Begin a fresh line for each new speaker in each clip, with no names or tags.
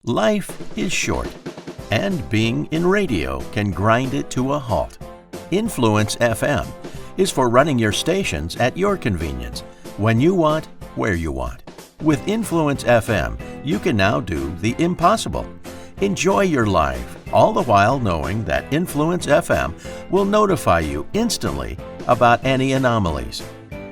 Life is short, and being in radio can grind it to a halt. Influence FM is for running your stations at your convenience, when you want, where you want. With Influence FM, you can now do the impossible. Enjoy your life, all the while knowing that Influence FM will notify you instantly about any anomalies.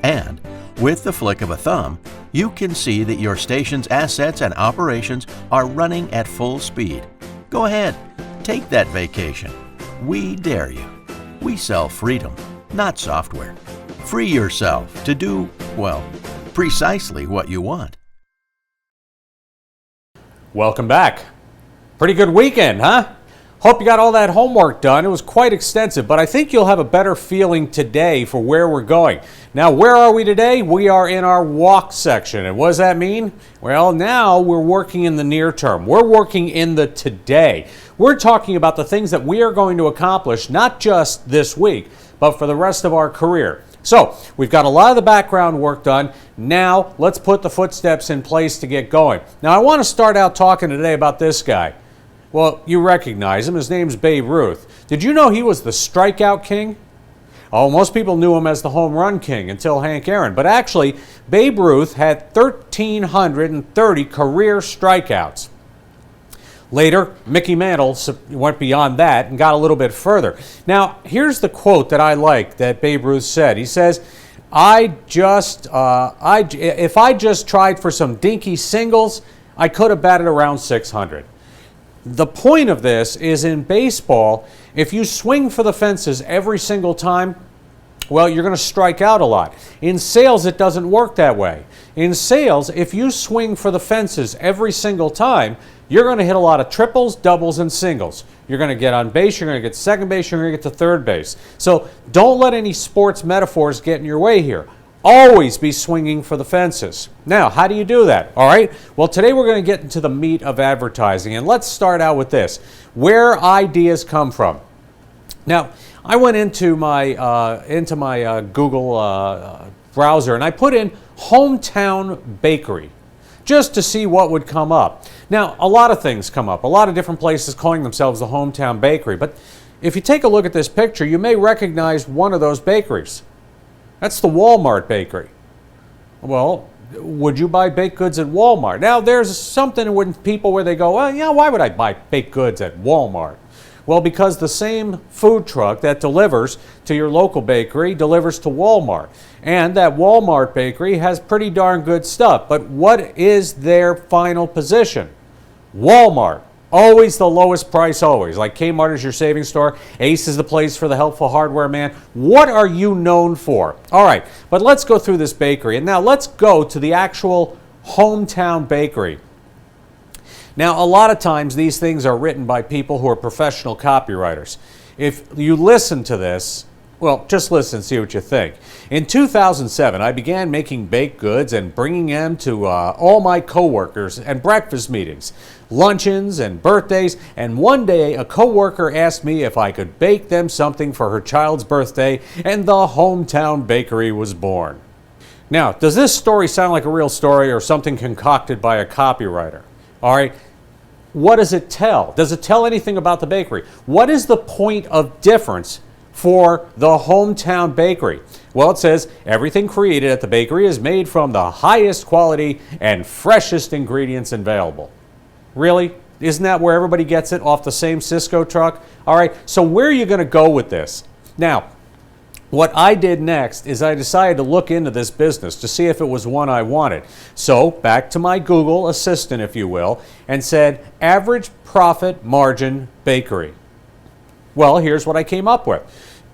And with the flick of a thumb, you can see that your station's assets and operations are running at full speed. Go ahead, take that vacation. We dare you. We sell freedom, not software. Free yourself to do, well, precisely what you want.
Welcome back. Pretty good weekend, huh? Hope you got all that homework done. It was quite extensive, but I think you'll have a better feeling today for where we're going. Now, where are we today? We are in our walk section. And what does that mean? Well, now we're working in the near term. We're working in the today. We're talking about the things that we are going to accomplish, not just this week, but for the rest of our career. So, we've got a lot of the background work done. Now, let's put the footsteps in place to get going. Now, I want to start out talking today about this guy. Well, you recognize him. His name's Babe Ruth. Did you know he was the strikeout king? Oh, most people knew him as the home run king until Hank Aaron. But actually, Babe Ruth had 1,330 career strikeouts. Later, Mickey Mantle went beyond that and got a little bit further. Now, here's the quote that I like that Babe Ruth said. He says, if I just tried for some dinky singles, I could have batted around 600. The point of this is in baseball, if you swing for the fences every single time, well, you're going to strike out a lot. In sales, it doesn't work that way. In sales, if you swing for the fences every single time, you're going to hit a lot of triples, doubles, and singles. You're going to get on base, you're going to get second base, you're going to get to third base. So don't let any sports metaphors get in your way here. Always be swinging for the fences. Now, how do you do that? All right. Well, today we're going to get into the meat of advertising, and let's start out with this: where ideas come from. Now, I went into my Google browser and I put in hometown bakery just to see what would come up. Now, a lot of things come up. A lot of different places calling themselves the hometown bakery. But if you take a look at this picture, you may recognize one of those bakeries. That's the Walmart bakery. Well, would you buy baked goods at Walmart? Now, there's something with people where they go, well, yeah, why would I buy baked goods at Walmart? Well, because the same food truck that delivers to your local bakery delivers to Walmart. And that Walmart bakery has pretty darn good stuff. But what is their final position? Walmart. Always the lowest price, always. Like Kmart is your savings store. Ace is the place for the helpful hardware man. What are you known for? All right, but let's go through this bakery. And now let's go to the actual hometown bakery. Now, a lot of times these things are written by people who are professional copywriters. If you listen to this, well, just listen and see what you think. In 2007, I began making baked goods and bringing them to all my coworkers and breakfast meetings, luncheons and birthdays, and one day a coworker asked me if I could bake them something for her child's birthday, and the hometown bakery was born. Now, does this story sound like a real story or something concocted by a copywriter? All right. What does it tell? Does it tell anything about the bakery? What is the point of difference for the hometown bakery? Well, it says everything created at the bakery is made from the highest quality and freshest ingredients available. Really? Isn't that where everybody gets it, off the same Cisco truck? All right, so where are you going to go with this? Now, what I did next is I decided to look into this business to see if it was one I wanted. So back to my Google assistant, if you will, and said average profit margin bakery. Well, here's what I came up with.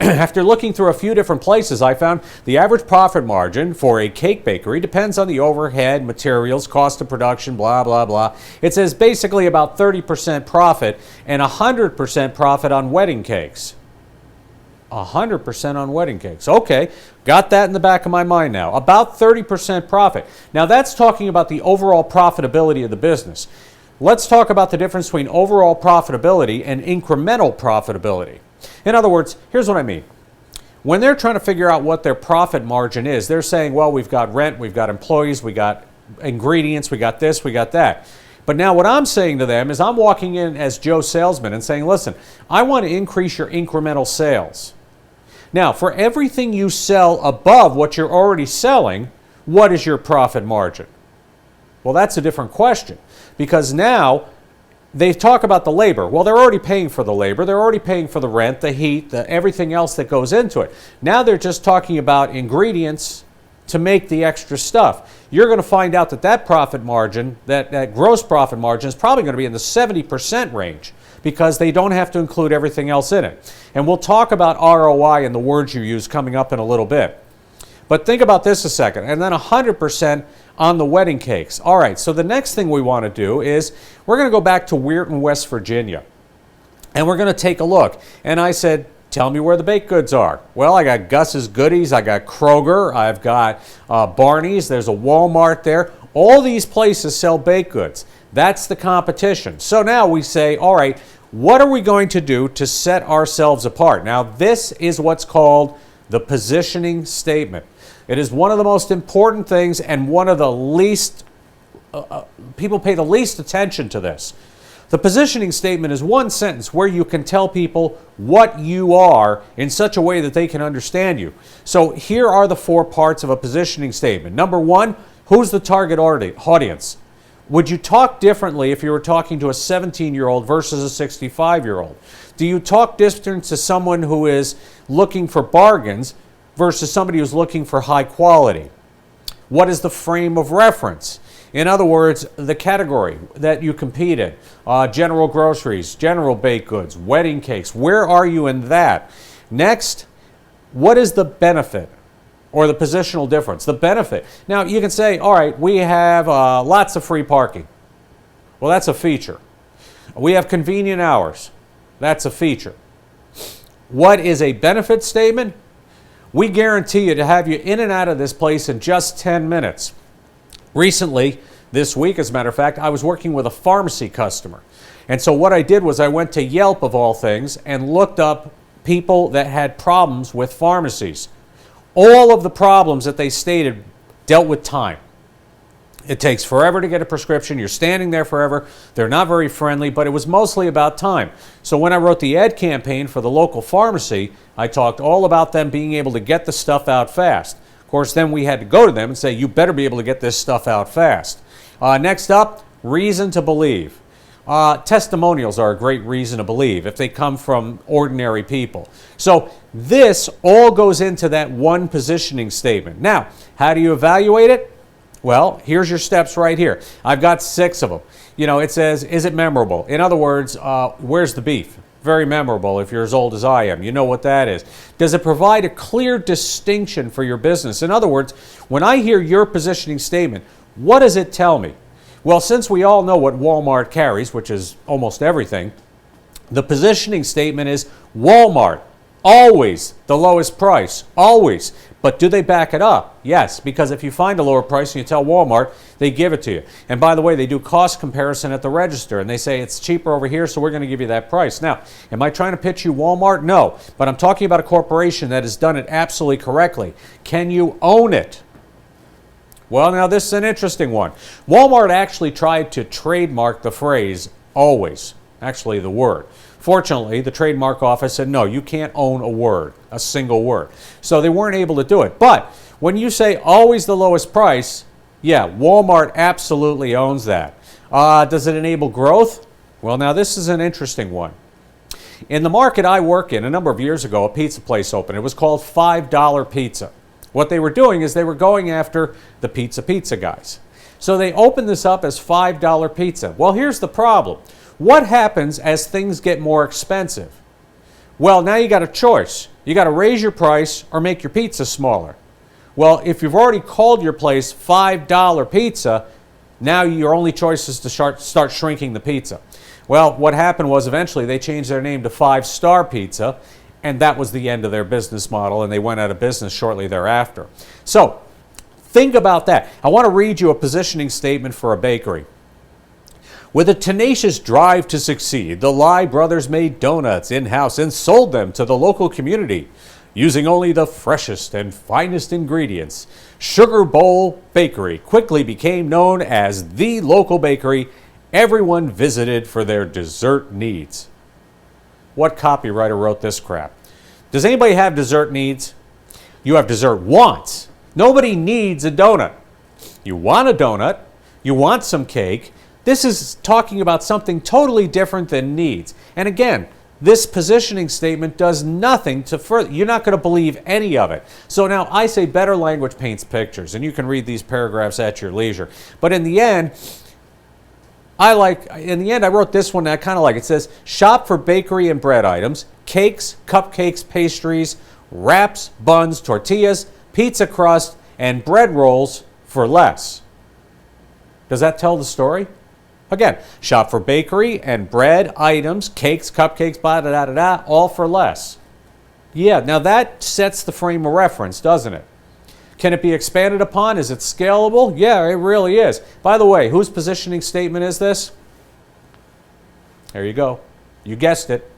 After looking through a few different places, I found the average profit margin for a cake bakery depends on the overhead, materials, cost of production, blah, blah, blah. It says basically about 30% profit and 100% profit on wedding cakes. 100% on wedding cakes. Okay, got that in the back of my mind now. About 30% profit. Now that's talking about the overall profitability of the business. Let's talk about the difference between overall profitability and incremental profitability. In other words, here's what I mean. When they're trying to figure out what their profit margin is, they're saying, well, we've got rent, we've got employees, we got ingredients, we got this, we got that. But now what I'm saying to them is I'm walking in as Joe Salesman and saying, listen, I want to increase your incremental sales. Now, for everything you sell above what you're already selling, what is your profit margin? Well, that's a different question, because now they talk about the labor. Well, they're already paying for the labor. They're already paying for the rent, the heat, everything else that goes into it. Now they're just talking about ingredients to make the extra stuff. You're going to find out that profit margin, that gross profit margin, is probably going to be in the 70% range, because they don't have to include everything else in it. And we'll talk about ROI and the words you use coming up in a little bit. But think about this a second. And then 100% on the wedding cakes. All right, so the next thing we want to do is we're going to go back to Weirton, West Virginia. And we're going to take a look. And I said, tell me where the baked goods are. Well, I got Gus's Goodies, I got Kroger, I've got Barney's, there's a Walmart there. All these places sell baked goods. That's the competition. So now we say, all right, what are we going to do to set ourselves apart? Now, this is what's called the positioning statement. It is one of the most important things and one of the least, people pay the least attention to this. The positioning statement is one sentence where you can tell people what you are in such a way that they can understand you. So here are the 4 parts of a positioning statement. Number 1, who's the target audience? Would you talk differently if you were talking to a 17-year-old versus a 65-year-old? Do you talk different to someone who is looking for bargains versus somebody who's looking for high quality? What is the frame of reference? In other words, the category that you compete in. General groceries, general baked goods, wedding cakes. Where are you in that? Next, what is the benefit or the positional difference? The benefit. Now, you can say, all right, we have lots of free parking. Well, that's a feature. We have convenient hours. That's a feature. What is a benefit statement? We guarantee you to have you in and out of this place in just 10 minutes. Recently, this week, as a matter of fact, I was working with a pharmacy customer. And so what I did was I went to Yelp, of all things, and looked up people that had problems with pharmacies. All of the problems that they stated dealt with time. It takes forever to get a prescription. You're standing there forever. They're not very friendly, but it was mostly about time. So when I wrote the ad campaign for the local pharmacy, I talked all about them being able to get the stuff out fast. Of course, then we had to go to them and say, you better be able to get this stuff out fast. Next up, reason to believe. Testimonials are a great reason to believe if they come from ordinary people. So this all goes into that one positioning statement. Now, how do you evaluate it? Well, here's your steps right here. I've got 6 of them. You know, it says, is it memorable? In other words, where's the beef? Very memorable if you're as old as I am. You know what that is. Does it provide a clear distinction for your business? In other words, when I hear your positioning statement, what does it tell me? Well, since we all know what Walmart carries, which is almost everything, the positioning statement is Walmart, always the lowest price, always. But do they back it up? Yes, because if you find a lower price and you tell Walmart, they give it to you. And by the way, they do cost comparison at the register, and they say it's cheaper over here, so we're going to give you that price. Now, am I trying to pitch you Walmart? No, but I'm talking about a corporation that has done it absolutely correctly. Can you own it? Well, now this is an interesting one. Walmart actually tried to trademark the phrase always, actually the word. Fortunately, the trademark office said, no, you can't own a word, a single word. So they weren't able to do it. But when you say always the lowest price, yeah, Walmart absolutely owns that. Does it enable growth? Well, now this is an interesting one. In the market I work in, a number of years ago, a pizza place opened. It was called $5 Pizza. What they were doing is they were going after the pizza guys. So they opened this up as $5 pizza. Well, here's the problem. What happens as things get more expensive? Well, now you got a choice. You got to raise your price or make your pizza smaller. Well, if you've already called your place $5 pizza, now your only choice is to start shrinking the pizza. Well, what happened was eventually they changed their name to 5-Star Pizza, and that was the end of their business model, and they went out of business shortly thereafter. So, think about that. I want to read you a positioning statement for a bakery. With a tenacious drive to succeed, the Lai brothers made donuts in-house and sold them to the local community. Using only the freshest and finest ingredients, Sugar Bowl Bakery quickly became known as the local bakery Everyone visited for their dessert needs. What copywriter wrote this crap? Does anybody have dessert needs? You have dessert wants. Nobody needs a donut. You want a donut. You want some cake. This is talking about something totally different than needs. And again, this positioning statement does nothing to further. You're not going to believe any of it. So now I say better language paints pictures, and you can read these paragraphs at your leisure. But in the end, I wrote this one that I kind of like. It says, shop for bakery and bread items, cakes, cupcakes, pastries, wraps, buns, tortillas, pizza crust, and bread rolls for less. Does that tell the story? Again, shop for bakery and bread items, cakes, cupcakes, blah, all for less. Yeah, now that sets the frame of reference, doesn't it? Can it be expanded upon? Is it scalable? Yeah, it really is. By the way, whose positioning statement is this? There you go. You guessed it.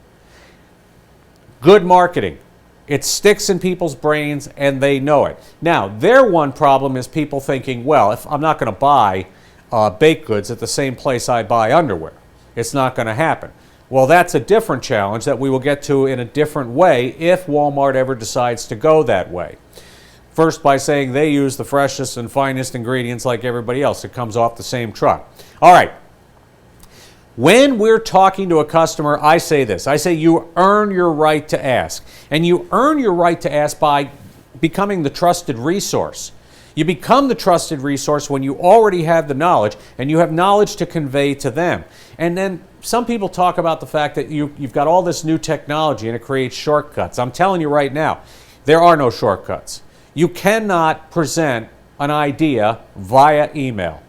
Good marketing. It sticks in people's brains and they know it. Now, their one problem is people thinking, well, if I'm not going to buy baked goods at the same place I buy underwear, it's not going to happen. Well, that's a different challenge that we will get to in a different way if Walmart ever decides to go that way. First, by saying they use the freshest and finest ingredients like everybody else. It comes off the same truck. All right. When we're talking to a customer, I say this. I say you earn your right to ask. And you earn your right to ask by becoming the trusted resource. You become the trusted resource when you already have the knowledge and you have knowledge to convey to them. And then some people talk about the fact that you've got all this new technology and it creates shortcuts. I'm telling you right now, there are no shortcuts. You cannot present an idea via email.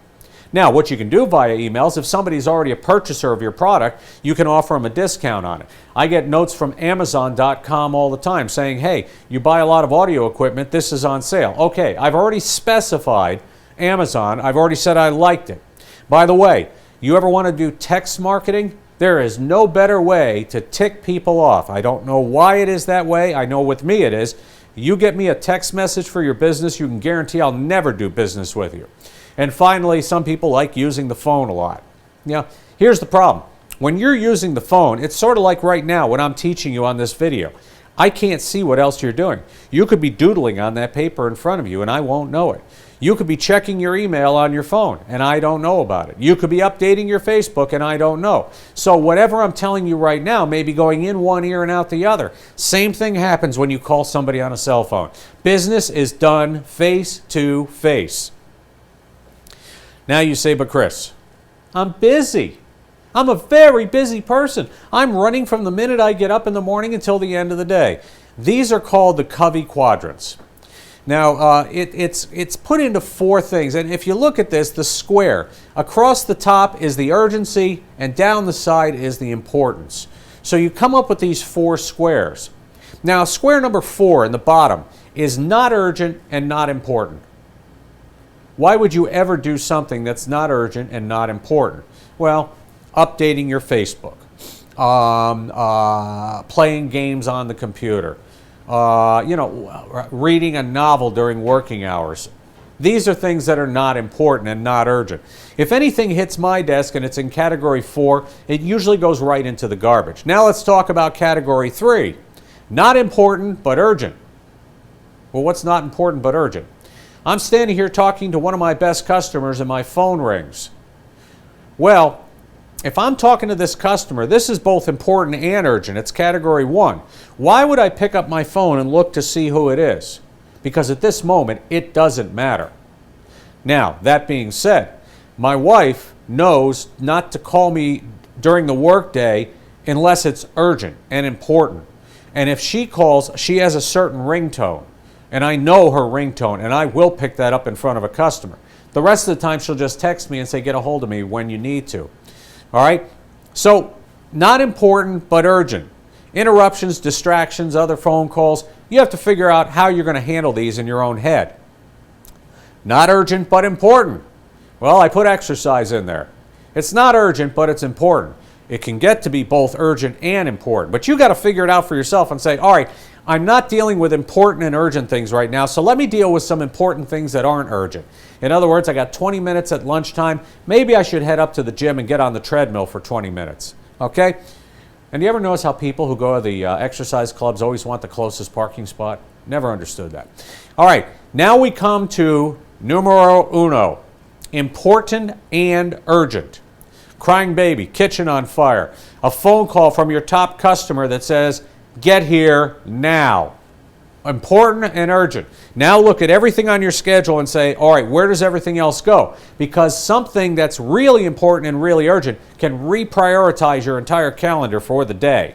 Now, what you can do via email is if somebody's already a purchaser of your product, you can offer them a discount on it. I get notes from Amazon.com all the time saying, hey, you buy a lot of audio equipment, this is on sale. Okay, I've already specified Amazon. I've already said I liked it. By the way, you ever want to do text marketing? There is no better way to tick people off. I don't know why it is that way. I know with me it is. You get me a text message for your business, you can guarantee I'll never do business with you. And finally, some people like using the phone a lot. Now, here's the problem. When you're using the phone, it's sort of like right now when I'm teaching you on this video. I can't see what else you're doing. You could be doodling on that paper in front of you and I won't know it. You could be checking your email on your phone and I don't know about it. You could be updating your Facebook and I don't know. So whatever I'm telling you right now may be going in one ear and out the other. Same thing happens when you call somebody on a cell phone. Business is done face to face. Now you say, but Chris, I'm busy. I'm a very busy person. I'm running from the minute I get up in the morning until the end of the day. These are called the Covey quadrants. Now, it's put into four things. And if you look at this, the square, across the top is the urgency and down the side is the importance. So you come up with these four squares. Now, square number 4 in the bottom is not urgent and not important. Why would you ever do something that's not urgent and not important? Well, updating your Facebook, playing games on the computer, reading a novel during working hours. These are things that are not important and not urgent. If anything hits my desk and it's in category 4, it usually goes right into the garbage. Now let's talk about category 3. Not important but urgent. Well, what's not important but urgent? I'm standing here talking to one of my best customers and my phone rings. Well, if I'm talking to this customer, this is both important and urgent. It's category 1. Why would I pick up my phone and look to see who it is? Because at this moment, it doesn't matter. Now, that being said, my wife knows not to call me during the workday unless it's urgent and important. And if she calls, she has a certain ringtone. And I know her ringtone, and I will pick that up in front of a customer. The rest of the time, she'll just text me and say, get a hold of me when you need to. All right? So, not important, but urgent. Interruptions, distractions, other phone calls. You have to figure out how you're going to handle these in your own head. Not urgent, but important. Well, I put exercise in there. It's not urgent, but it's important. It can get to be both urgent and important. But you got to figure it out for yourself and say, all right, I'm not dealing with important and urgent things right now, so let me deal with some important things that aren't urgent. In other words, I got 20 minutes at lunchtime. Maybe I should head up to the gym and get on the treadmill for 20 minutes. Okay? And you ever notice how people who go to the exercise clubs always want the closest parking spot? Never understood that. All right, now we come to numero uno, important and urgent. Crying baby, kitchen on fire, a phone call from your top customer that says, get here now. Important and urgent. Now look at everything on your schedule and say, all right, where does everything else go? Because something that's really important and really urgent can reprioritize your entire calendar for the day.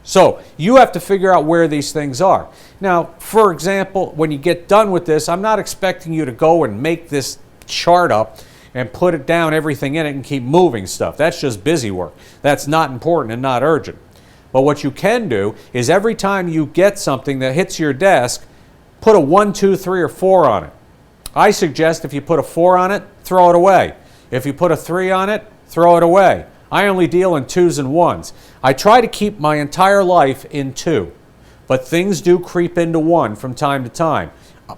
So you have to figure out where these things are. Now, for example, when you get done with this, I'm not expecting you to go and make this chart up and put it down, everything in it, and keep moving stuff. That's just busy work. That's not important and not urgent. But what you can do is every time you get something that hits your desk, put a 1, 2, 3, or 4 on it. I suggest if you put a 4 on it, throw it away. If you put a 3 on it, throw it away. I only deal in 2s and 1s. I try to keep my entire life in 2, but things do creep into 1 from time to time.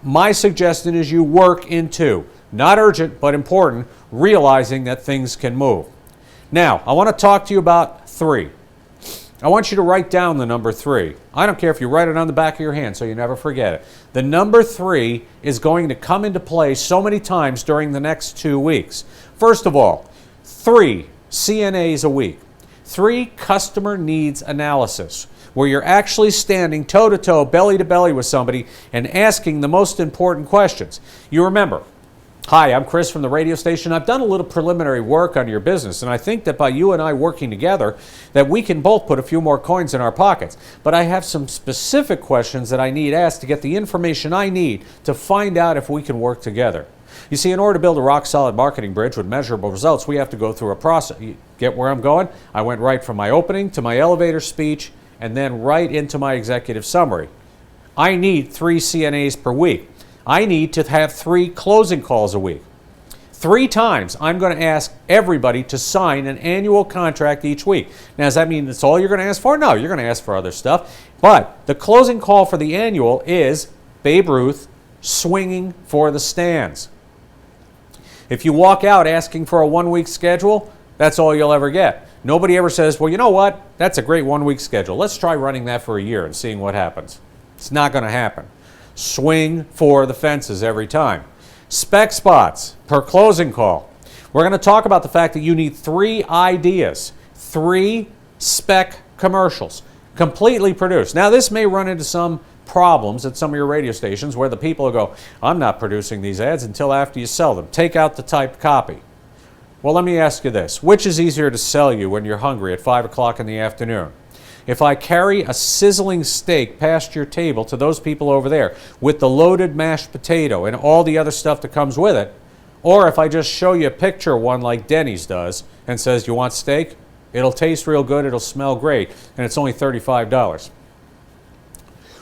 My suggestion is you work in 2. Not urgent, but important, realizing that things can move. Now, I want to talk to you about 3. I want you to write down the number 3. I don't care if you write it on the back of your hand so you never forget it. The number 3 is going to come into play so many times during the next 2 weeks. First of all, 3 CNAs a week. 3 customer needs analysis, where you're actually standing toe-to-toe, belly-to-belly with somebody and asking the most important questions. You remember, hi, I'm Chris from the radio station. I've done a little preliminary work on your business, and I think that by you and I working together, that we can both put a few more coins in our pockets. But I have some specific questions that I need asked to get the information I need to find out if we can work together. You see, in order to build a rock-solid marketing bridge with measurable results, we have to go through a process. You get where I'm going? I went right from my opening to my elevator speech and then right into my executive summary. I need 3 CNAs per week. I need to have 3 closing calls a week. 3 times I'm going to ask everybody to sign an annual contract each week. Now, does that mean that's all you're going to ask for? No, you're going to ask for other stuff. But the closing call for the annual is Babe Ruth swinging for the stands. If you walk out asking for a 1-week schedule, that's all you'll ever get. Nobody ever says, well, you know what? That's a great 1-week schedule. Let's try running that for a year and seeing what happens. It's not going to happen. Swing for the fences every time. Spec spots per closing call. We're going to talk about the fact that you need 3 ideas, 3 spec commercials, completely produced. Now, this may run into some problems at some of your radio stations where the people will go, I'm not producing these ads until after you sell them. Take out the typed copy. Well, let me ask you this. Which is easier to sell you when you're hungry at 5 o'clock in the afternoon? If I carry a sizzling steak past your table to those people over there with the loaded mashed potato and all the other stuff that comes with it, or if I just show you a picture of one like Denny's does and says, you want steak? It'll taste real good, it'll smell great, and it's only $35.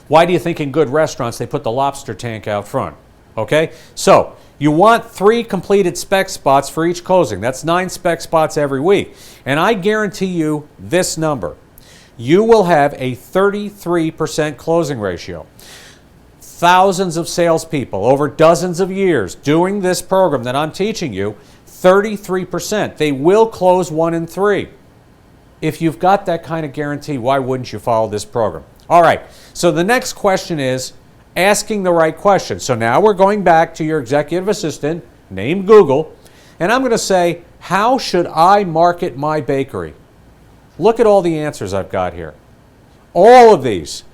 Why do you think in good restaurants they put the lobster tank out front? Okay? So, you want 3 completed spec spots for each closing. That's 9 spec spots every week. And I guarantee you this number. You will have a 33% closing ratio. Thousands of salespeople over dozens of years doing this program that I'm teaching you, 33%. They will close 1 in 3. If you've got that kind of guarantee, why wouldn't you follow this program? All right, so the next question is asking the right question. So now we're going back to your executive assistant named Google, and I'm going to say, how should I market my bakery? Look at all the answers I've got here. All of these.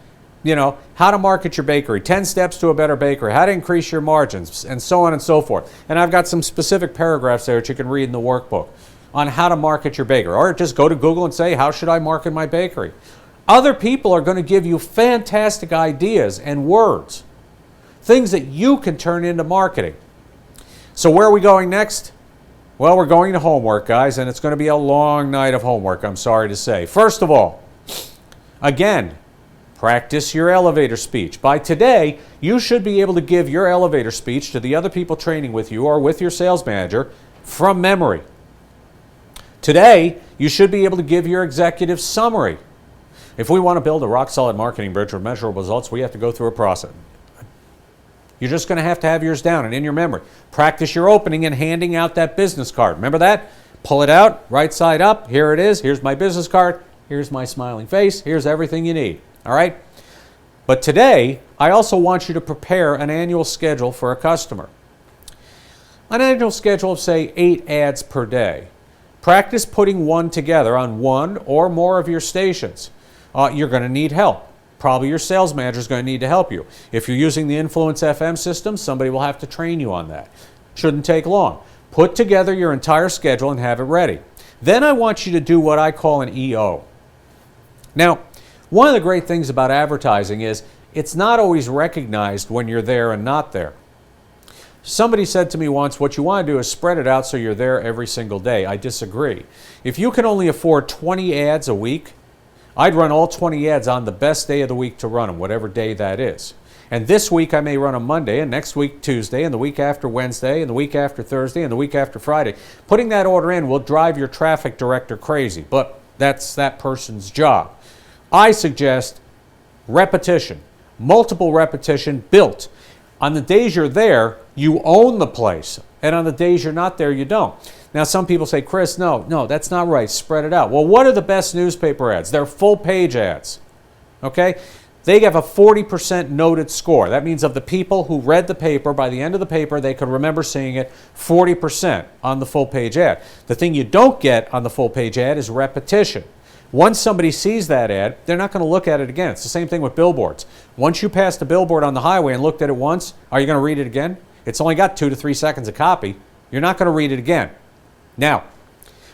You know, how to market your bakery, 10 steps to a better bakery, how to increase your margins, and so on and so forth. And I've got some specific paragraphs there that you can read in the workbook on how to market your bakery. Or just go to Google and say, how should I market my bakery? Other people are going to give you fantastic ideas and words, things that you can turn into marketing. So where are we going next? Well, we're going to homework, guys, and it's going to be a long night of homework, I'm sorry to say. First of all, again, practice your elevator speech. By today, you should be able to give your elevator speech to the other people training with you or with your sales manager from memory. Today, you should be able to give your executive summary. If we want to build a rock-solid marketing bridge with measurable results, we have to go through a process. You're just going to have yours down and in your memory. Practice your opening and handing out that business card. Remember that? Pull it out, right side up. Here it is. Here's my business card. Here's my smiling face. Here's everything you need. All right? But today, I also want you to prepare an annual schedule for a customer. An annual schedule of, say, 8 ads per day. Practice putting one together on one or more of your stations. You're going to need help. Probably your sales manager is going to need to help you. If you're using the Influence FM system, somebody will have to train you on that. Shouldn't take long. Put together your entire schedule and have it ready. Then I want you to do what I call an EO. Now, one of the great things about advertising is it's not always recognized when you're there and not there. Somebody said to me once, what you want to do is spread it out so you're there every single day. I disagree. If you can only afford 20 ads a week, I'd run all 20 ads on the best day of the week to run them, whatever day that is. And this week I may run them Monday, and next week Tuesday, and the week after Wednesday, and the week after Thursday, and the week after Friday. Putting that order in will drive your traffic director crazy, but that's that person's job. I suggest repetition, multiple repetition built. On the days you're there, you own the place, and on the days you're not there, you don't. Now, some people say, Chris, no, that's not right. Spread it out. Well, what are the best newspaper ads? They're full-page ads, okay? They have a 40% noted score. That means of the people who read the paper, by the end of the paper, they could remember seeing it 40% on the full-page ad. The thing you don't get on the full-page ad is repetition. Once somebody sees that ad, they're not going to look at it again. It's the same thing with billboards. Once you passed a billboard on the highway and looked at it once, are you going to read it again? It's only got 2 to 3 seconds a copy. You're not going to read it again. Now,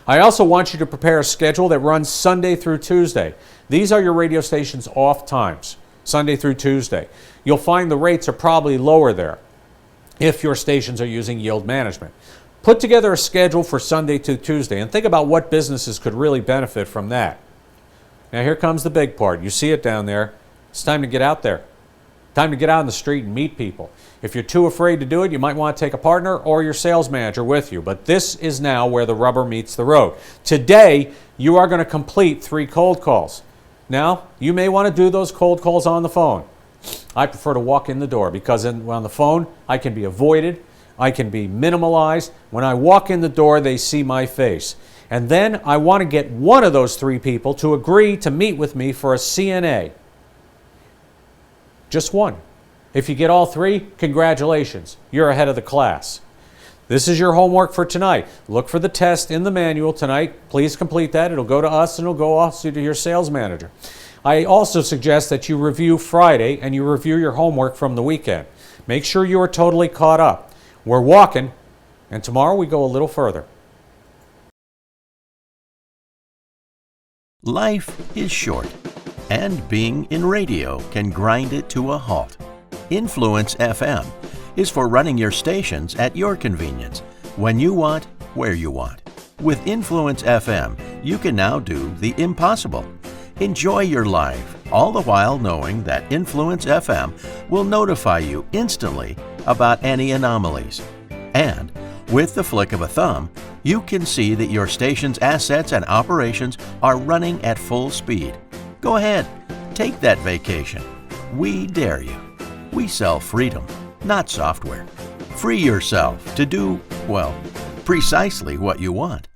I also want you to prepare a schedule that runs Sunday through Tuesday. These are your radio station's off times, Sunday through Tuesday. You'll find the rates are probably lower there if your stations are using yield management. Put together a schedule for Sunday to Tuesday and think about what businesses could really benefit from that. Now here comes the big part. You see it down there. It's time to get out there. Time to get out on the street and meet people. If you're too afraid to do it, you might want to take a partner or your sales manager with you. But this is now where the rubber meets the road. Today, you are going to complete 3 cold calls. Now, you may want to do those cold calls on the phone. I prefer to walk in the door because on the phone, I can be avoided. I can be minimalized. When I walk in the door, they see my face. And then I want to get one of those 3 people to agree to meet with me for a CNA. Just one. If you get all 3, congratulations. You're ahead of the class. This is your homework for tonight. Look for the test in the manual tonight. Please complete that. It'll go to us and it'll go also to your sales manager. I also suggest that you review Friday and you review your homework from the weekend. Make sure you are totally caught up. We're walking, and tomorrow we go a little further.
Life is short, and being in radio can grind it to a halt. Influence FM is for running your stations at your convenience, when you want, where you want. With Influence FM, you can now do the impossible. Enjoy your life, all the while knowing that Influence FM will notify you instantly about any anomalies. And with the flick of a thumb, you can see that your station's assets and operations are running at full speed. Go ahead, take that vacation. We dare you. We sell freedom, not software. Free yourself to do, well, precisely what you want.